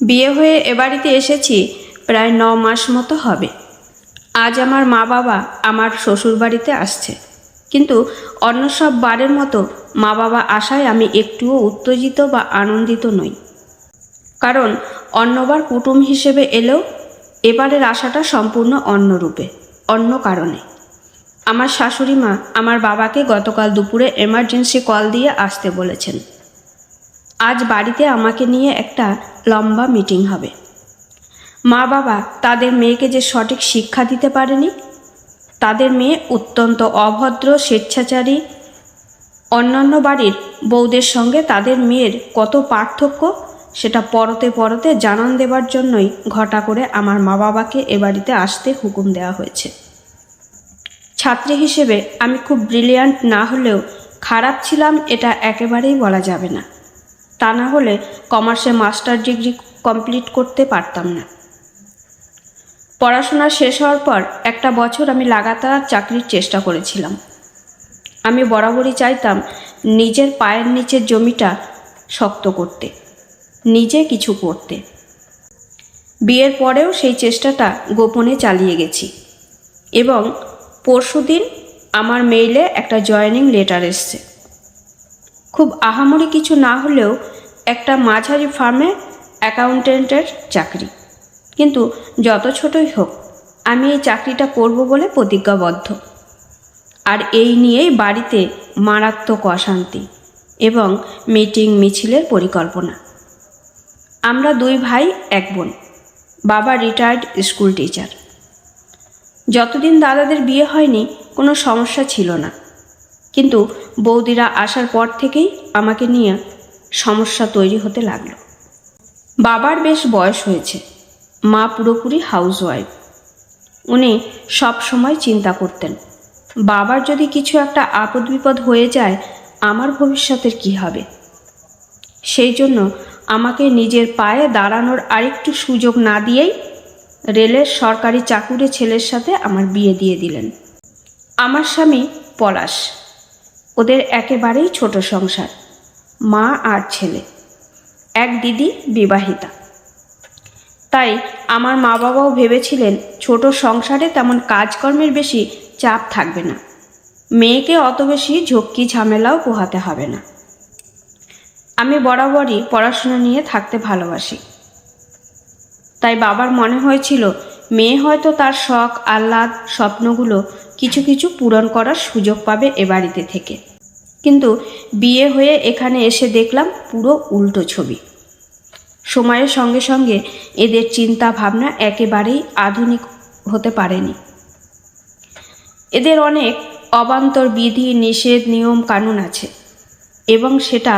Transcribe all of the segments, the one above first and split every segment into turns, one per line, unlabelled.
বিয়ে হয়ে এ বাড়িতে এসেছি প্রায় 9 মাস মতো হবে। আজ আমার মা বাবা আমার শ্বশুর বাড়িতে আসছে, কিন্তু অন্য সব বারের মতো মা বাবা আসায় আমি একটুও উত্তেজিত বা আনন্দিত নই। কারণ অন্যবার কুটুম হিসেবে এলেও এবারের আশাটা সম্পূর্ণ অন্য রূপে, অন্য কারণে। আমার শাশুড়ি মা আমার বাবাকে গতকাল দুপুরে এমার্জেন্সি কল দিয়ে আসতে বলেছেন। আজ বাড়িতে আমাকে নিয়ে একটা লম্বা মিটিং হবে। মা বাবা তাদের মেয়েকে যে সঠিক শিক্ষা দিতে পারেনি, তাদের মেয়ে অত্যন্ত অভদ্র, স্বেচ্ছাচারী, অন্যান্য বাড়ির বউদের সঙ্গে তাদের মেয়ের কত পার্থক্য সেটা পরতে পরতে জানান দেবার জন্যই ঘটা করে আমার মা বাবাকে এ বাড়িতে আসতে হুকুম দেওয়া হয়েছে। ছাত্রী হিসেবে আমি খুব ব্রিলিয়ান্ট না হলেও খারাপ ছিলাম এটা একেবারেই বলা যাবে না। তা না হলে কমার্সে মাস্টার ডিগ্রি কমপ্লিট করতে পারতাম না। পড়াশোনা শেষ হওয়ার পর একটা বছর আমি লাগাতার চাকরির চেষ্টা করেছিলাম। আমি বরাবরই চাইতাম নিজের পায়ের নিচের জমিটা শক্ত করতে, নিজে কিছু করতে। বিয়ের পরেও সেই চেষ্টাটা গোপনে চালিয়ে গেছি এবং পরশুদিন আমার মেইলে একটা জয়েনিং লেটার এসছে। খুব আহামরি কিছু না হলেও একটা মাঝারি ফার্মে অ্যাকাউন্টেন্টের চাকরি, কিন্তু যত ছোটই হোক আমি এই চাকরিটা করব বলে প্রতিজ্ঞাবদ্ধ। আর এই নিয়েই বাড়িতে মারাত্মক অশান্তি এবং মিটিং মিছিলের পরিকল্পনা। আমরা 2 ভাই 1 বোন। বাবা রিটায়ার্ড স্কুল টিচার। যতদিন দাদাদের বিয়ে হয়নি কোনো সমস্যা ছিল না, কিন্তু বৌদিরা আসার পর থেকেই আমাকে নিয়ে সমস্যা তৈরি হতে লাগলো। বাবার বেশ বয়স হয়েছে, মা পুরোপুরি হাউসওয়াইফ। উনি সব সময় চিন্তা করতেন বাবার যদি কিছু একটা আপদ বিপদ হয়ে যায় আমার ভবিষ্যতের কি হবে। সেই জন্য আমাকে নিজের পায়ে দাঁড়ানোর আরেকটু সুযোগ না দিয়েই রেলের সরকারি চাকুরে ছেলের সাথে আমার বিয়ে দিয়ে দিলেন। আমার স্বামী পলাশ, ওদের একেবারেই ছোট সংসার, মা আর ছেলে, এক দিদি বিবাহিতা। তাই আমার মা বাবাও ভেবেছিলেন ছোট সংসারে তেমন কাজকর্মের বেশি চাপ থাকবে না, মেয়েকে অত বেশি ঝক্কি ঝামেলাও পোহাতে হবে না। আমি বরাবরই পড়াশোনা নিয়ে থাকতে ভালোবাসি, তাই বাবার মনে হয়েছিল মেয়ে হয়তো তার শখ আহ্লাদ স্বপ্নগুলো কিছু কিছু পূরণ করার সুযোগ পাবে এ বাড়িতে থেকে। কিন্তু বিয়ে হয়ে এখানে এসে দেখলাম পুরো উল্টো ছবি। সময়ের সঙ্গে সঙ্গে এদের চিন্তা ভাবনা একেবারেই আধুনিক হতে পারেনি। এদের অনেক অবান্তর বিধি নিষেধ নিয়ম কানুন আছে এবং সেটা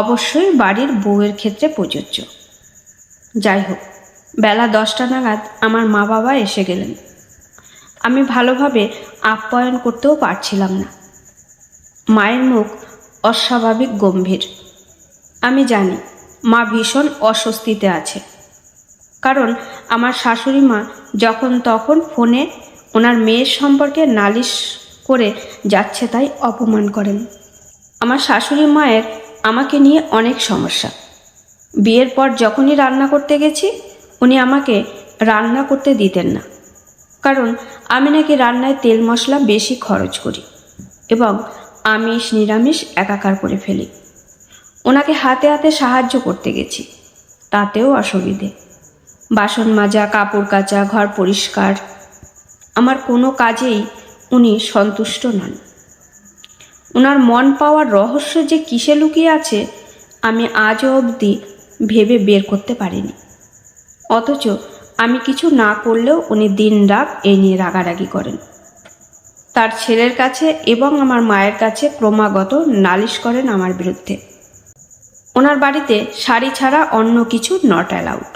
অবশ্যই বাড়ির বউয়ের ক্ষেত্রে প্রযোজ্য। যাই হোক, বেলা 10টা নাগাদ আমার মা বাবা এসে গেলেন। আমি ভালোভাবে আপ্যায়ন করতেও পারছিলাম না। মায়ের মুখ অস্বাভাবিক গম্ভীর। আমি জানি মা ভীষণ অস্বস্তিতে আছে, কারণ আমার শাশুড়ি মা যখন তখন ফোনে ওনার মেয়ের সম্পর্কে নালিশ করে যাচ্ছে তাই অপমান করেন। আমার শাশুড়ি মায়ের আমাকে নিয়ে অনেক সমস্যা। বিয়ের পর যখনই রান্না করতে গেছি উনি আমাকে রান্না করতে দিতেন না, কারণ আমি নাকি রান্নায় তেল মশলা বেশি খরচ করি এবং আমিষ নিরামিষ একাকার করে ফেলি। ওনাকে হাতে হাতে সাহায্য করতে গেছি, তাতেও অসুবিধে। বাসন মাজা, কাপড় কাচা, ঘর পরিষ্কার, আমার কোনো কাজেই উনি সন্তুষ্ট নন। ওনার মন পাওয়ার রহস্য যে কিসে লুকিয়ে আছে আমি আজও অবধি ভেবে বের করতে পারিনি। অথচ আমি কিছু না করলেও উনি দিন রাত এই নিয়ে রাগারাগি করেন। তার ছেলের কাছে এবং আমার মায়ের কাছে ক্রমাগত নালিশ করেন আমার বিরুদ্ধে। ওনার বাড়িতে শাড়ি ছাড়া অন্য কিছু নট অ্যালাউড।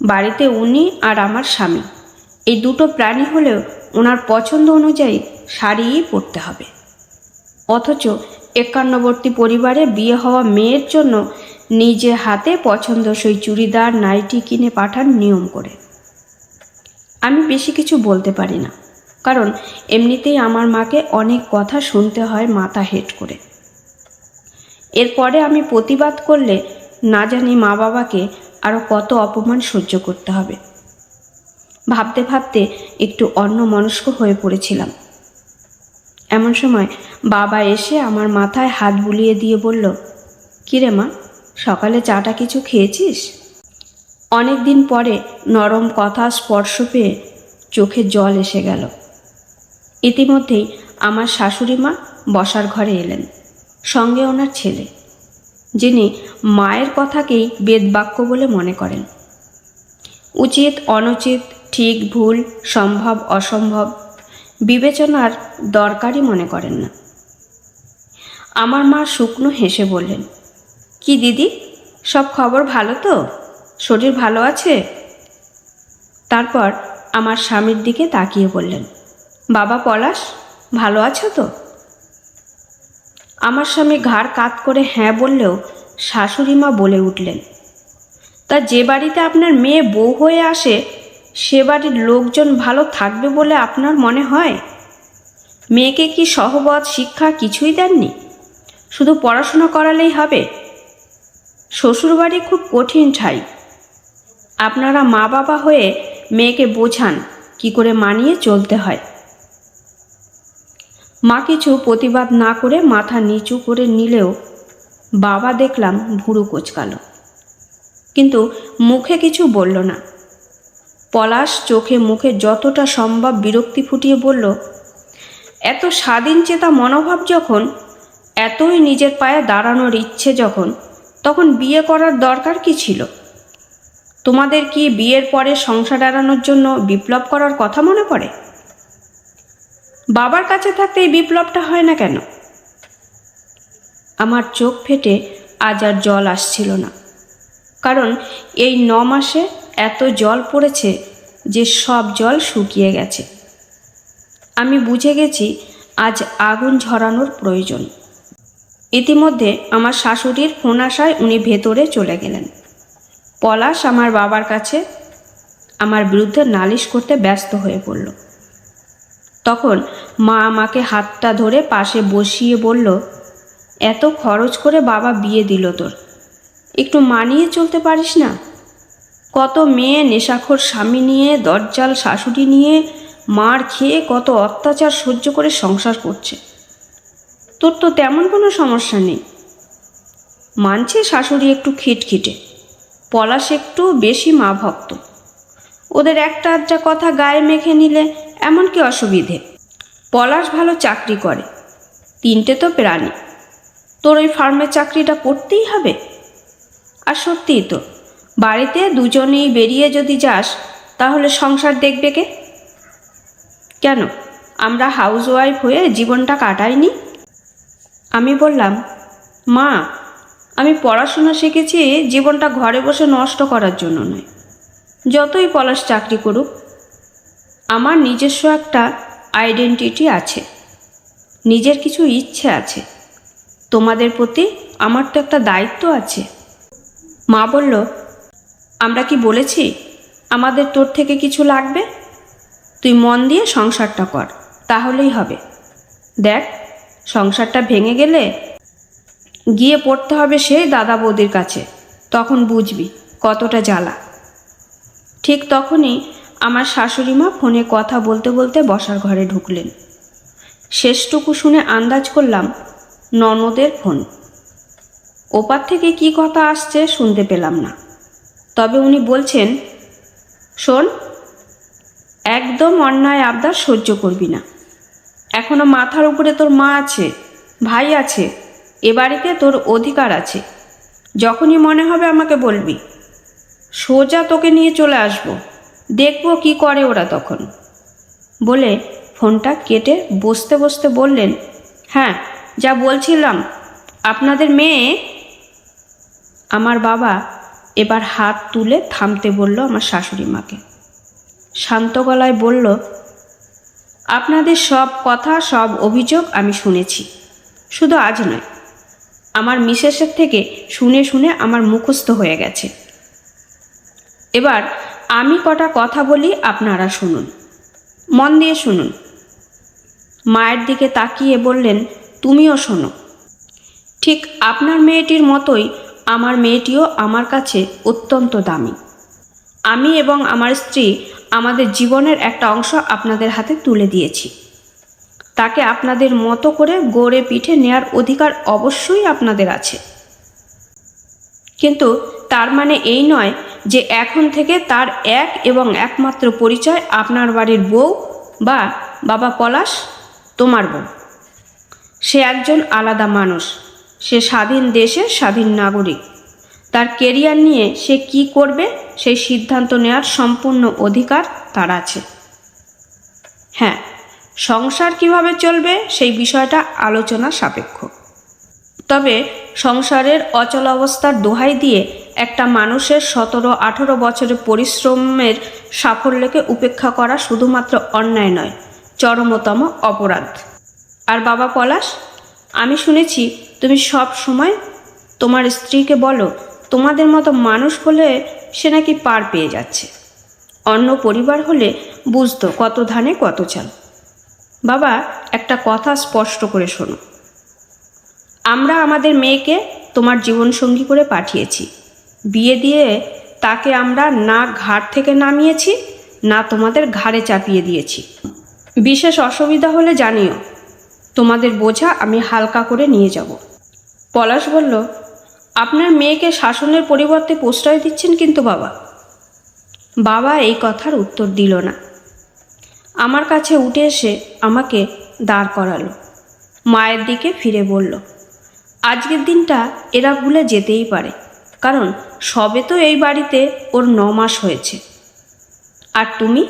বাড়িতে উনি আর আমার স্বামী এই দুটো প্রাণী হলেও ওনার পছন্দ অনুযায়ী শাড়িই পরতে হবে। অথচ 51বর্তী পরিবারে বিয়ে হওয়া মেয়ের জন্য নিজে হাতে পছন্দসই চুড়িদার নাইটি কিনে পাঠান নিয়ম করে। আমি বেশি কিছু বলতে পারি না, কারণ এমনিতেই আমার মাকে অনেক কথা শুনতে হয় মাথা হেট করে। এরপরে আমি প্রতিবাদ করলে না জানি মা বাবাকে আরও কত অপমান সহ্য করতে হবে। ভাবতে ভাবতে একটু অন্যমনস্ক হয়ে পড়েছিলাম। এমন সময় বাবা এসে আমার মাথায় হাত বুলিয়ে দিয়ে বলল, কিরে মা, সকালে চাটা কিছু খেয়েছিস? অনেক দিন পরে নরম কথা স্পর্শ পেয়ে চোখে জল এসে গেল। ইতিমধ্যেই আমার শাশুড়ি মা বসার ঘরে এলেন, সঙ্গে ওনার ছেলে, যিনি মায়ের কথাকেই বেদবাক্য বলে মনে করেন। উচিত অনুচিত, ঠিক ভুল, সম্ভব অসম্ভব বিবেচনার দরকারই মনে করেন না। আমার মা শুকনো হেসে বললেন, কি দিদি, সব খবর ভালো তো? শরীর ভালো আছে? তারপর আমার স্বামীর দিকে তাকিয়ে বললেন, বাবা পলাশ, ভালো আছো তো? আমার স্বামী ঘাড় কাত করে হ্যাঁ বললেও শাশুড়ি মা বলে উঠলেন, তা যে বাড়িতে আপনার মেয়ে বউ হয়ে আসে সে বাড়ির লোকজন ভালো থাকবে বলে আপনার মনে হয়? মেয়েকে কি সহবত শিক্ষা কিছুই দেননি? শুধু পড়াশোনা করালেই হবে? শ্বশুরবাড়ি খুব কঠিন ঠাঁই। আপনারা মা বাবা হয়ে মেয়েকে বোঝান কি করে মানিয়ে চলতে হয়। মা কিছু প্রতিবাদ না করে মাথা নিচু করে নিলেও বাবা দেখলাম ভুরু কোঁচকাল, কিন্তু মুখে কিছু বলল না। পলাশ চোখে মুখে যতটা সম্ভব বিরক্তি ফুটিয়ে বলল, এত স্বাধীন চেতা মনোভাব যখন, এতই নিজের পায়ে দাঁড়ানোর ইচ্ছে যখন, তখন বিয়ে করার দরকার কি ছিল? তোমাদের কি বিয়ের পরে সংসার এড়ানোর জন্য বিপ্লব করার কথা মনে পড়ে? বাবার কাছে থাকতে এই বিপ্লবটা হয় না কেন? আমার চোখ ফেটে আজ আর জল আসছিল না, কারণ এই 9 মাসে এত জল পড়েছে যে সব জল শুকিয়ে গেছে। আমি বুঝে গেছি আজ আগুন ঝরানোর প্রয়োজন। ইতিমধ্যে আমার শাশুড়ির ফোন আসায় উনি ভেতরে চলে গেলেন। পলাশ আমার বাবার কাছে আমার বিরুদ্ধে নালিশ করতে ব্যস্ত হয়ে পড়ল। তখন মা আমাকে হাতটা ধরে পাশে বসিয়ে বলল, এত খরচ করে বাবা বিয়ে দিল তোর, একটু মানিয়ে চলতে পারিস না? কত মেয়ে নেশাখোর স্বামী নিয়ে, দজ্জাল শাশুড়ি নিয়ে মার খেয়ে কত অত্যাচার সহ্য করে সংসার করছে। তোর তো তেমন কোনো সমস্যা নেই। মানছে শাশুড়ি একটু খিটখিটে, পলাশ একটু বেশি মা ভক্ত, ওদের একটা আধটা কথা গায়ে মেখে নিলে এমন কি অসুবিধে? পলাশ ভালো চাকরি করে, 3টে তো প্রাণী, তোর ওই ফার্মের চাকরিটা করতেই হবে? আর সত্যিই তো, বাড়িতে দুজনেই বেরিয়ে যদি যাস তাহলে সংসার দেখবে কে? কেন আমরা হাউসওয়াইফ হয়ে জীবনটা কাটাইনি? আমি বললাম, মা, আমি পড়াশোনা শিখেছি জীবনটা ঘরে বসে নষ্ট করার জন্য নয়। যতই পলাশ চাকরি করুক, আমার নিজস্ব একটা আইডেন্টিটি আছে, নিজের কিছু ইচ্ছে আছে, তোমাদের প্রতি আমার তো একটা দায়িত্ব আছে। মা বলল, আমরা কি বলেছি আমাদের তোর থেকে কিছু লাগবে? তুই মন দিয়ে সংসারটা কর, তাহলেই হবে। দেখ, সংসারটা ভেঙে গেলে গিয়ে পড়তে হবে সেই দাদা বৌদির কাছে, তখন বুঝবি কতটা জ্বালা। ঠিক তখনই আমার শাশুড়ি মা ফোনে কথা বলতে বলতে বসার ঘরে ঢুকলেন। শেষটুকু শুনে আন্দাজ করলাম ননদের ফোন। ওপার থেকে কি কথা আসছে শুনতে পেলাম না, তবে উনি বলছেন, শোন, একদম অন্যায় আবদার সহ্য করবি না। এখনো মাথার উপরে তোর মা আছে, ভাই আছে, এ বাড়িতে তোর অধিকার আছে। যখনই মনে হবে আমাকে বলবি, সোজা তোকে নিয়ে চলে আসবো, দেখবো কি করে ওরা তখন। বলে ফোনটা কেটে বসতে বসতে বললেন, হ্যাঁ, যা বলছিলাম, আপনাদের মেয়ে। আমার বাবা এবার হাত তুলে থামতে বলল আমার শাশুড়ি মাকে। শান্ত গলায় বলল, আপনাদের সব কথা, সব অভিযোগ আমি শুনেছি, শুধু আজ নয়, আমার মিসেসের থেকে শুনে শুনে আমার মুখস্থ হয়ে গেছে। এবার আমি কটা কথা বলি, আপনারা শুনুন, মন দিয়ে শুনুন। মায়ের দিকে তাকিয়ে বললেন, তুমিও শোনো। ঠিক আপনার মেয়েটির মতোই আমার মেয়েটিও আমার কাছে অত্যন্ত দামি। আমি এবং আমার স্ত্রী আমাদের জীবনের একটা অংশ আপনাদের হাতে তুলে দিয়েছি। তাকে আপনাদের মতো করে গড়ে পিঠে নেয়ার অধিকার অবশ্যই আপনাদের আছে, কিন্তু তার মানে এই নয় যে এখন থেকে তার এক এবং একমাত্র পরিচয় আপনার বাড়ির বউ বা বাবা পলাশ তোমার বউ। সে একজন আলাদা মানুষ, সে স্বাধীন দেশের স্বাধীন নাগরিক। তার কেরিয়ার নিয়ে সে কি করবে সেই সিদ্ধান্ত নেওয়ার সম্পূর্ণ অধিকার তার আছে। হ্যাঁ, সংসার কিভাবে চলবে সেই বিষয়টা আলোচনা সাপেক্ষ, তবে সংসারের অচলাবস্থার দোহাই দিয়ে একটা মানুষের 17-18 বছরের পরিশ্রমের সাফল্যকে উপেক্ষা করা শুধুমাত্র অন্যায় নয়, চরমতম অপরাধ। আর বাবা পলাশ, আমি শুনেছি তুমি সব সময় তোমার স্ত্রীকে বলো তোমাদের মতো মানুষ হলে সে নাকি পার পেয়ে যাচ্ছে। অন্য পরিবার হলে বুঝতো কত ধানে কত চাল। বাবা, একটা কথা স্পষ্ট করে শোনো, আমরা আমাদের মেয়েকে তোমার জীবনসঙ্গী করে পাঠিয়েছি। বিয়ে দিয়ে তাকে আমরা না ঘাট থেকে নামিয়েছি, না তোমাদের ঘাড়ে চাপিয়ে দিয়েছি। বিশেষ অসুবিধা হলে জানিও, তোমাদের বোঝা আমি হালকা করে নিয়ে যাব। পলাশ বলল, আপনার মেয়েকে শাসনের পরিবর্তে প্রশ্রয় দিচ্ছেন কিন্তু বাবা। বাবা এই কথার উত্তর দিল না। আমার কাছে উঠে এসে আমাকে দাঁড় করালো, মায়ের দিকে ফিরে বলল, আজকের দিনটা এরা ভুলে যেতেই পারে, কারণ সবে তো এই বাড়িতে ওর 9 মাস হয়েছে। আর তুমি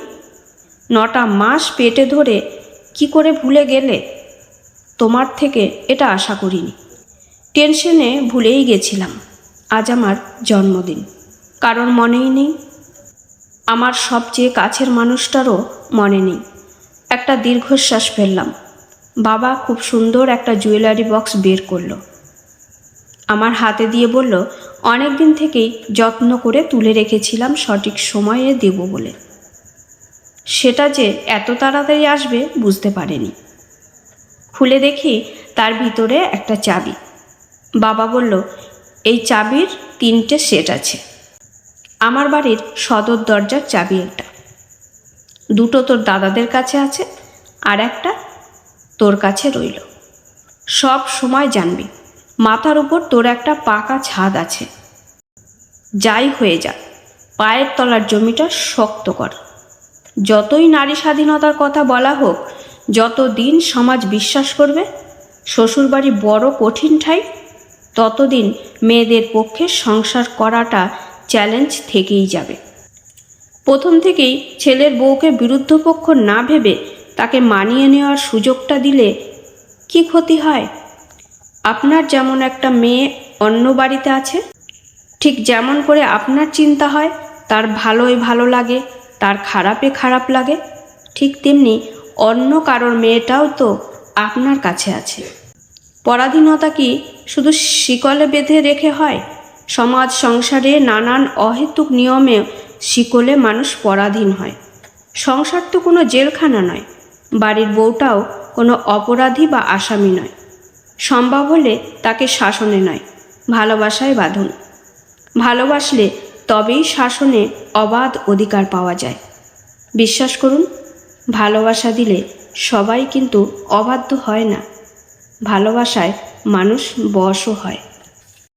9টা মাস পেটে ধরে কি করে ভুলে গেলে? তোমার থেকে এটা আশা করিনি। টেনশনে ভুলেই গেছিলাম আজ আমার জন্মদিন। কারণ মনেই নেই, আমার সবচেয়ে কাছের মানুষটারও মনে নেই। একটা দীর্ঘশ্বাস ফেললাম। বাবা খুব সুন্দর একটা জুয়েলারি বক্স বের করলো, আমার হাতে দিয়ে বলল, অনেক দিন থেকেই যত্ন করে তুলে রেখেছিলাম সঠিক সময়ে দেব বলে। সেটা যে এত তাড়াতাড়ি আসবে বুঝতে পারিনি। খুলে দেখি তার ভিতরে একটা চাবি। বাবা বলল, এই চাবির 3টে সেট আছে। আমার বাড়ির সদর দরজার চাবি একটা, 2টো তোর দাদাদের কাছে আছে, আর একটা তোর কাছে রইল। সব সময় জানবি মাথার উপর তোর একটা পাকা ছাদ আছে। যাই হয়ে যা, পায়ের তলার জমিটা শক্ত কর। যতই নারী স্বাধীনতার কথা বলা হোক, যতদিন সমাজ বিশ্বাস করবে শ্বশুরবাড়ি বড় কঠিন ঠাই, ততদিন মেয়েদের পক্ষে সংসার করাটা চ্যালেঞ্জ থেকেই যাবে। প্রথম থেকেই ছেলের বউকে বিরুদ্ধ পক্ষ না ভেবে তাকে মানিয়ে নেওয়ার সুযোগটা দিলে কি ক্ষতি হয়? আপনার যেমন একটা মেয়ে অন্য বাড়িতে আছে, ঠিক যেমন করে আপনার চিন্তা হয় তার ভালোই ভালো লাগে, তার খারাপে খারাপ লাগে, ঠিক তেমনি অন্য কারোর মেয়েটাও তো আপনার কাছে আছে। পরাধীনতা কি শুধু শিকলে বেঁধে রেখে হয়? সমাজ সংসারে নানান অহেতুক নিয়মে শিকলে মানুষ পরাধীন হয়। সংসার তো কোনো জেলখানা নয়, বাড়ির বউটাও কোনো অপরাধী বা আসামি নয়। সম্ভব হলে তাকে শাসনে নয়, ভালোবাসায় বাঁধুন। ভালোবাসলে তবেই শাসনে অবাধ অধিকার পাওয়া যায়। বিশ্বাস করুন, ভালোবাসা দিলে সবাই কিন্তু অবাধ্য হয় না। ভালোবাসায় মানুষ বশও হয়।